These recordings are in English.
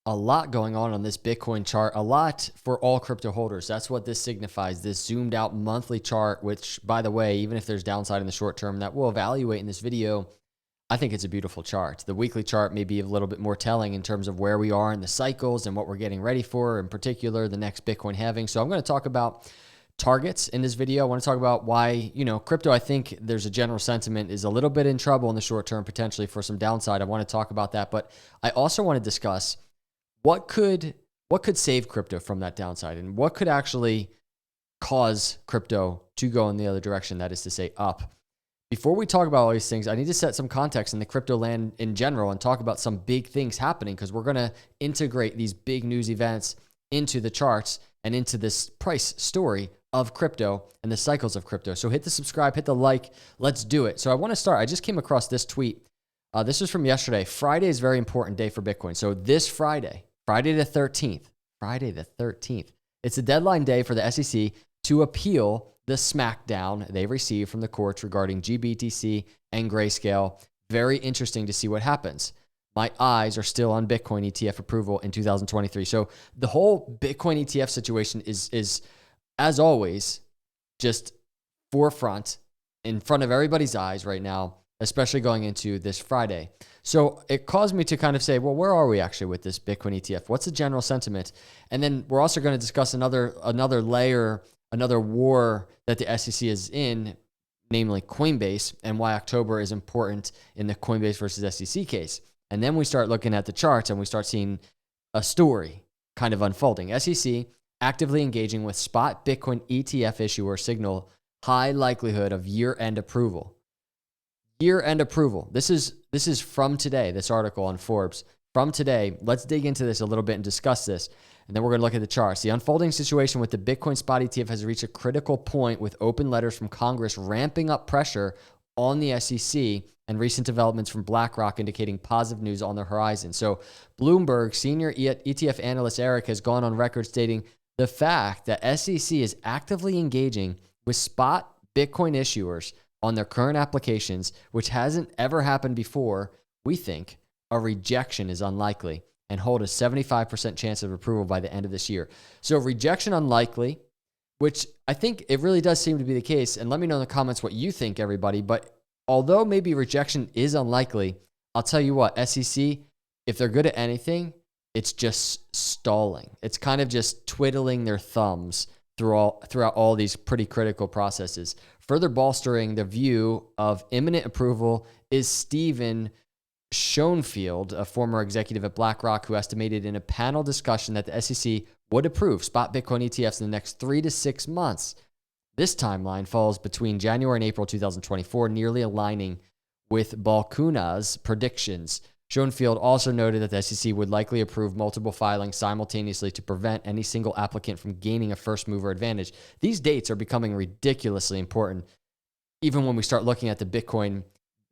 A lot going on this Bitcoin chart, a lot for all crypto holders. That's what this signifies, this zoomed out monthly chart, which, by the way, even if there's downside in the short term that we'll evaluate in this video, I think it's a beautiful chart. The weekly chart may be a little bit more telling in terms of where we are in the cycles and what we're getting ready for, in particular, the next Bitcoin halving. So I'm going to talk about targets in this video. I want to talk about why, crypto, I think there's a general sentiment is a little bit in trouble in the short term, potentially for some downside. I want to talk about that, but I also want to discuss what could save crypto from that downside and what could actually cause crypto to go in the other direction, that is to say up. Before we talk about all these things, I need to set some context in the crypto land in general and talk about some big things happening, because we're going to integrate these big news events into the charts and into this price story of crypto and the cycles of crypto. So hit the subscribe, hit the like, let's do it. So I want to start. I just came across this tweet. This was from yesterday. Friday is a very important day for Bitcoin. So this Friday the 13th, it's the deadline day for the SEC to appeal the smackdown they received from the courts regarding GBTC and Grayscale. Very interesting to see what happens. My eyes are still on Bitcoin ETF approval in 2023. So the whole Bitcoin ETF situation is as always, just forefront in front of everybody's eyes right now, especially going into this Friday. So it caused me to kind of say, well, where are we actually with this Bitcoin ETF? What's the general sentiment? And then we're also going to discuss another layer, another war that the SEC is in, namely Coinbase, and why October is important in the Coinbase versus SEC case. And then we start looking at the charts and we start seeing a story kind of unfolding. SEC actively engaging with spot Bitcoin ETF issuer signal high likelihood of year-end approval. Year-end approval. This is from today, this article on Forbes. From today, let's dig into this a little bit and discuss this. And then we're going to look at the charts. The unfolding situation with the Bitcoin spot ETF has reached a critical point, with open letters from Congress ramping up pressure on the SEC and recent developments from BlackRock indicating positive news on the horizon. So Bloomberg senior ETF analyst Eric has gone on record stating the fact that SEC is actively engaging with spot Bitcoin issuers on their current applications, which hasn't ever happened before. We think a rejection is unlikely and hold a 75% chance of approval by the end of this year. So rejection unlikely, which I think it really does seem to be the case. And let me know in the comments what you think, everybody. But although maybe rejection is unlikely, I'll tell you what, SEC, if they're good at anything, it's just stalling. It's kind of just twiddling their thumbs throughout all these pretty critical processes. Further bolstering the view of imminent approval is Stephen Schoenfield, a former executive at BlackRock, who estimated in a panel discussion that the SEC would approve spot Bitcoin ETFs in the next 3 to 6 months. This timeline falls between January and April 2024, nearly aligning with Balkuna's predictions. Schoenfield also noted that the SEC would likely approve multiple filings simultaneously to prevent any single applicant from gaining a first mover advantage. These dates are becoming ridiculously important, even when we start looking at the Bitcoin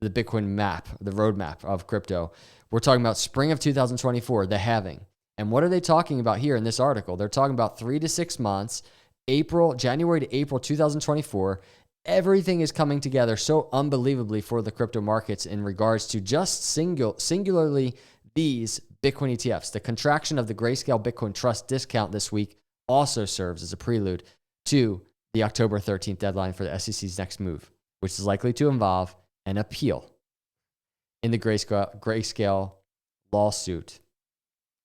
map, the roadmap of crypto. We're talking about spring of 2024, the halving. And what are they talking about here in this article? They're talking about 3 to 6 months, January to April 2024. Everything is coming together so unbelievably for the crypto markets in regards to just singularly these Bitcoin ETFs. The contraction of the Grayscale Bitcoin Trust discount this week also serves as a prelude to the October 13th deadline for the SEC's next move, which is likely to involve an appeal in the Grayscale lawsuit.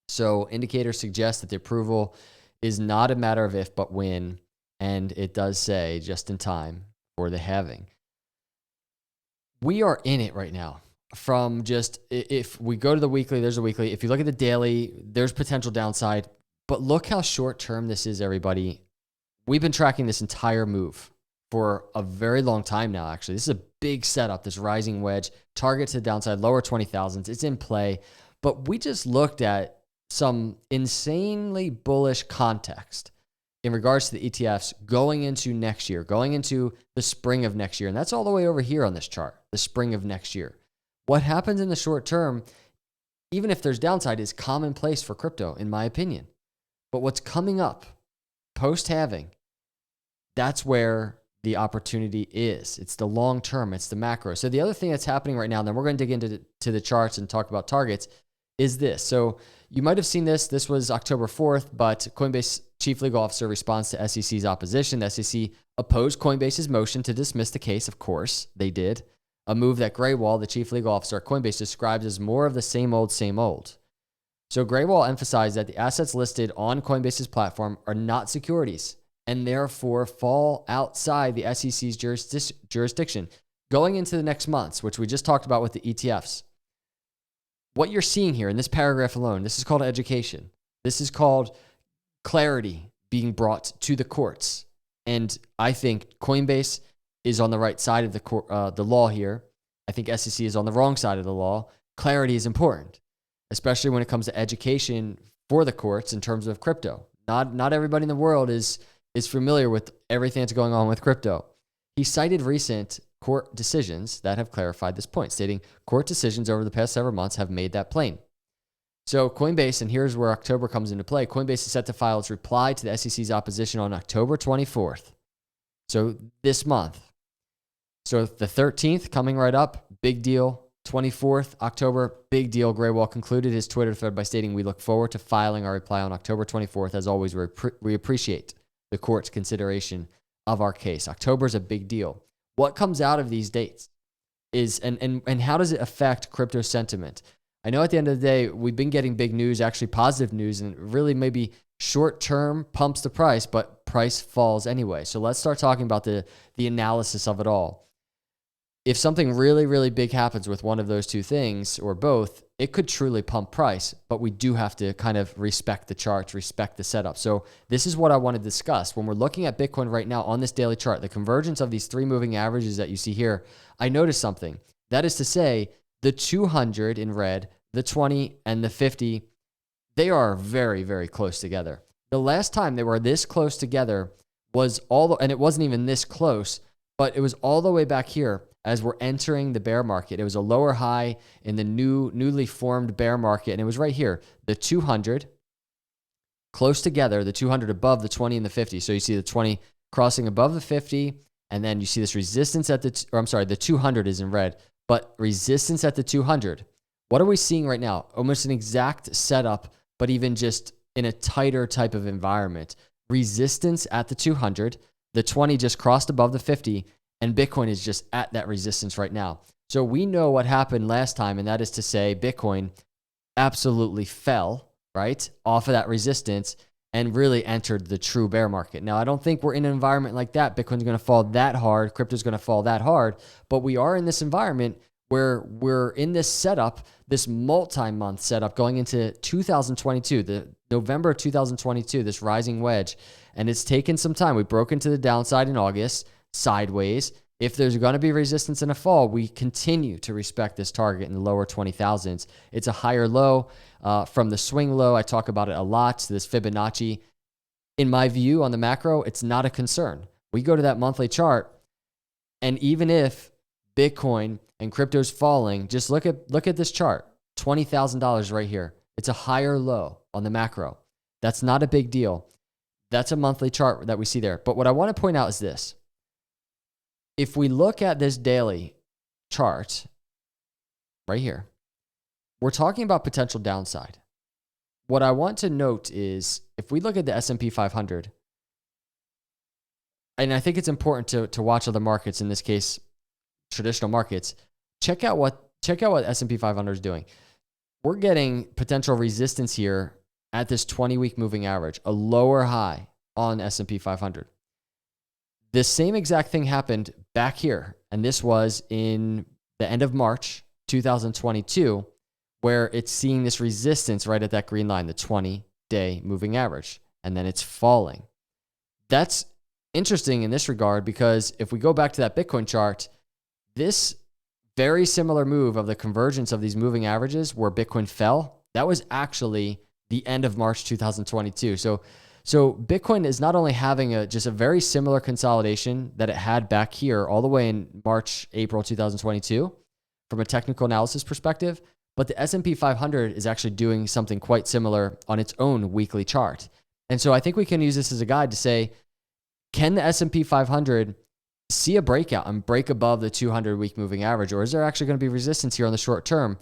So indicators suggest that the approval is not a matter of if, but when, and it does say just in time for the halving. We are in it right now. From just, if we go to the weekly, there's a weekly. If you look at the daily, there's potential downside. But look how short term this is, everybody. We've been tracking this entire move for a very long time now, actually. This is a big setup, this rising wedge. Target to the downside, lower 20,000s. It's in play. But we just looked at some insanely bullish context in regards to the ETFs going into next year, going into the spring of next year. And that's all the way over here on this chart, the spring of next year. What happens in the short term, even if there's downside, is commonplace for crypto, in my opinion. But what's coming up post-halving, that's where the opportunity is. It's the long term, it's the macro. So the other thing that's happening right now, and then we're going to dig into the charts and talk about targets, is this. So you might have seen this. This was October 4th, but Coinbase chief legal officer responds to SEC's opposition. The SEC opposed Coinbase's motion to dismiss the case. Of course, they did. A move that Graywall, the chief legal officer at Coinbase, describes as more of the same old, same old. So Graywall emphasized that the assets listed on Coinbase's platform are not securities and therefore fall outside the SEC's jurisdiction. Going into the next months, which we just talked about with the ETFs, what you're seeing here in this paragraph alone, this is called education. This is called clarity being brought to the courts. And I think Coinbase is on the right side of the law here. I think SEC is on the wrong side of the law. Clarity is important, especially when it comes to education for the courts in terms of crypto. Not everybody in the world is familiar with everything that's going on with crypto. He cited recent court decisions that have clarified this point, stating court decisions over the past several months have made that plain. So Coinbase, and here's where October comes into play, Coinbase is set to file its reply to the SEC's opposition on October 24th. So this month. So the 13th coming right up, big deal. 24th October, big deal. Graywall concluded his Twitter thread by stating, "We look forward to filing our reply on October 24th. As always, we appreciate the court's consideration of our case." October is a big deal. What comes out of these dates is, and how does it affect crypto sentiment? I know at the end of the day, we've been getting big news, actually positive news, and really maybe short term pumps the price, but price falls anyway. So let's start talking about the analysis of it all. If something really, really big happens with one of those two things or both, it could truly pump price, but we do have to kind of respect the charts, respect the setup. So this is what I want to discuss. When we're looking at Bitcoin right now on this daily chart, the convergence of these three moving averages that you see here, I noticed something. That is to say, the 200 in red, the 20, and the 50, they are very, very close together. The last time they were this close together was and it wasn't even this close, but it was all the way back here. As we're entering the bear market, it was a lower high in the newly formed bear market, and it was right here, the 200 close together, the 200 above the 20 and the 50. So you see the 20 crossing above the 50, and then you see this resistance at the 200 is in red, but resistance at the 200. What are we seeing right now? Almost an exact setup, but even just in a tighter type of environment. Resistance at the 200, the 20 just crossed above the 50, and Bitcoin is just at that resistance right now. So we know what happened last time, and that is to say Bitcoin absolutely fell, right, off of that resistance and really entered the true bear market. Now, I don't think we're in an environment like that. Bitcoin's going to fall that hard. Crypto's going to fall that hard. But we are in this environment where we're in this setup, this multi-month setup going into 2022, the November 2022, this rising wedge. And it's taken some time. We broke into the downside in August, sideways. If there's going to be resistance in a fall, we continue to respect this target in the lower 20,000s. It's a higher low from the swing low. I talk about it a lot. This Fibonacci, in my view, on the macro, it's not a concern. We go to that monthly chart, and even if Bitcoin and crypto's falling, just look at this chart, $20,000 right here. It's a higher low on the macro. That's not a big deal. That's a monthly chart that we see there. But what I want to point out is this. If we look at this daily chart right here, we're talking about potential downside. What I want to note is if we look at the S&P 500, and I think it's important to watch other markets, in this case, traditional markets, check out what S&P 500 is doing. We're getting potential resistance here at this 20-week moving average, a lower high on S&P 500. The same exact thing happened back here, and this was in the end of March 2022, where it's seeing this resistance right at that green line, the 20-day moving average, and then it's falling. That's interesting in this regard because if we go back to that Bitcoin chart, this very similar move of the convergence of these moving averages where Bitcoin fell, that was actually the end of March 2022. So Bitcoin is not only having just a very similar consolidation that it had back here all the way in March, April 2022 from a technical analysis perspective, but the S&P 500 is actually doing something quite similar on its own weekly chart. And so I think we can use this as a guide to say, can the S&P 500 see a breakout and break above the 200-week moving average, or is there actually going to be resistance here on the short term?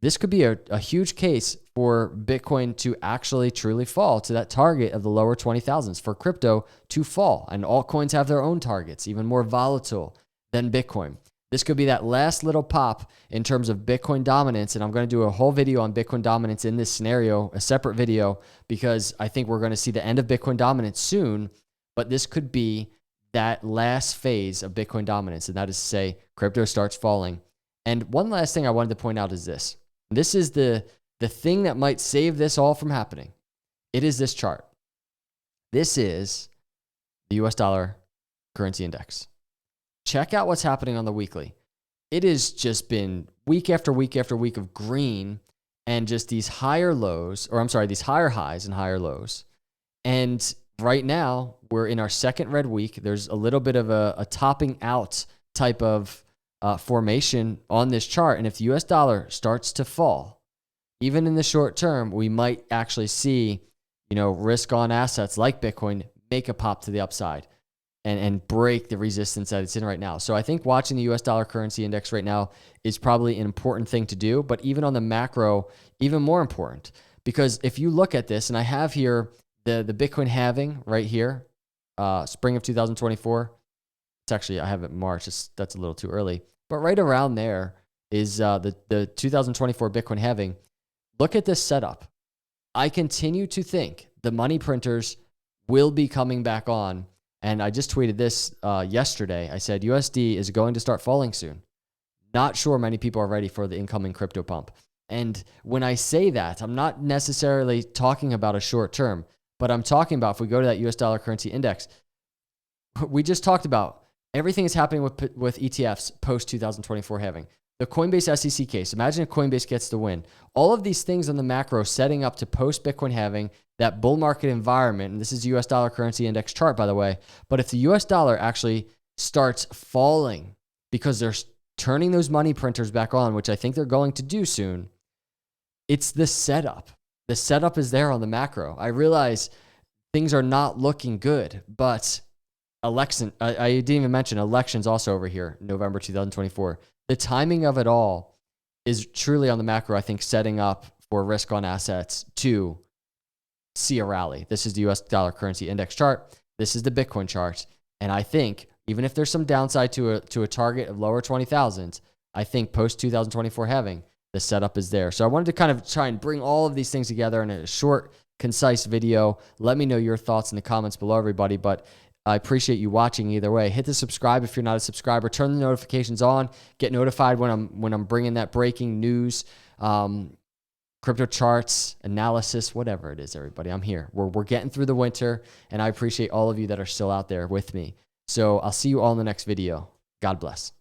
this could be a huge case for Bitcoin to actually truly fall to that target of the lower 20,000s, for crypto to fall. And altcoins have their own targets, even more volatile than Bitcoin. This could be that last little pop in terms of Bitcoin dominance. And I'm going to do a whole video on Bitcoin dominance in this scenario, a separate video, because I think we're going to see the end of Bitcoin dominance soon. But this could be that last phase of Bitcoin dominance. And that is to say, crypto starts falling. And one last thing I wanted to point out is this. This is the thing that might save this all from happening. It is this chart. This is the US dollar currency index. Check out what's happening on the weekly. It has just been week after week after week of green and just these higher lows, or I'm sorry, these higher highs and higher lows. And right now, we're in our second red week. There's a little bit of a topping out type of formation on this chart. And if the US dollar starts to fall, even in the short term, we might actually see, risk on assets like Bitcoin make a pop to the upside and break the resistance that it's in right now. So I think watching the US dollar currency index right now is probably an important thing to do, but even on the macro, even more important, because if you look at this, and I have here the Bitcoin halving right here, spring of 2024. It's actually, I have it March. That's a little too early. But right around there is the 2024 Bitcoin halving. Look at this setup. I continue to think the money printers will be coming back on. And I just tweeted this yesterday. I said USD is going to start falling soon. Not sure many people are ready for the incoming crypto pump. And when I say that, I'm not necessarily talking about a short term, but I'm talking about if we go to that US dollar currency index, we just talked about everything is happening with ETFs post 2024 halving. The Coinbase SEC case, imagine if Coinbase gets the win. All of these things on the macro setting up to post Bitcoin halving, that bull market environment, and this is US dollar currency index chart, by the way, but if the US dollar actually starts falling because they're turning those money printers back on, which I think they're going to do soon, it's the setup. The setup is there on the macro. I realize things are not looking good, but I didn't even mention elections also over here, November 2024. The timing of it all is truly on the macro, I think, setting up for risk on assets to see a rally. This is the US dollar currency index chart. This is the Bitcoin chart. And I think even if there's some downside to a target of lower 20,000, I think post 2024 halving, the setup is there. So I wanted to kind of try and bring all of these things together in a short, concise video. Let me know your thoughts in the comments below, everybody. But I appreciate you watching either way. Hit the subscribe if you're not a subscriber. Turn the notifications on. Get notified when I'm bringing that breaking news, crypto charts, analysis, whatever it is, everybody. I'm here. We're getting through the winter, and I appreciate all of you that are still out there with me. So I'll see you all in the next video. God bless.